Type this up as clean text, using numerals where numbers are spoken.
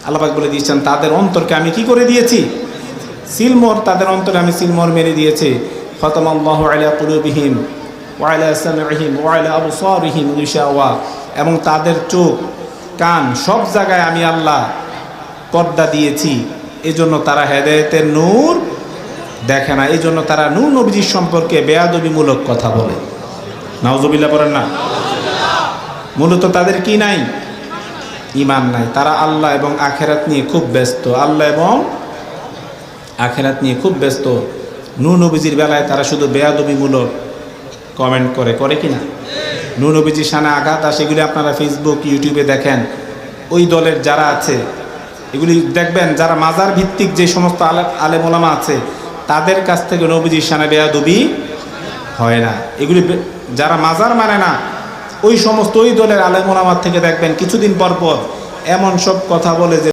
আল্লাহ পাক বলে দিয়েছেন তাদের অন্তরকে আমি কি করে দিয়েছি? সিলমোহর, তাদের অন্তরে আমি সিলমোহর মেরে দিয়েছি। খতামাল্লাহু আলা কুলুবিহিম ওয়া আলা সামঈহিম ওয়া আলা আবসারিহিম গিশাওয়া, এবং তাদের চোখ কান সব জায়গায় আমি আল্লাহ পর্দা দিয়েছি। এজন্য তারা হেদায়েতের নূর দেখে না, এজন্য তারা নূর নবীজির সম্পর্কে বেয়াদবিমূলক কথা বলে। নাউজুবিল্লাহ বলেন না? মূলত তাদের কি নাই? ঈমান নাই। তারা আল্লাহ এবং আখিরাত নিয়ে খুব ব্যস্ত, আল্লাহ এবং আখিরাত নিয়ে খুব ব্যস্ত। নূর নবীজির বেলায় তারা শুধু বেয়াদবিমূলক কমেন্ট করে কি না? নূর নবীজির শানে আঘাত আসে, এগুলি আপনারা ফেসবুক ইউটিউবে দেখেন। ওই দলের যারা আছে এগুলি দেখবেন, যারা মাজার ভিত্তিক যে সমস্ত আলেম ওলামা আছে তাদের কাছ থেকে নবীজির শানে বেয়াদবি হয় না। এগুলি যারা মাজার মানে না ওই সমস্ত ওই দলের আলেম ওলামার থেকে দেখবেন কিছুদিন পর পর এমন সব কথা বলে যে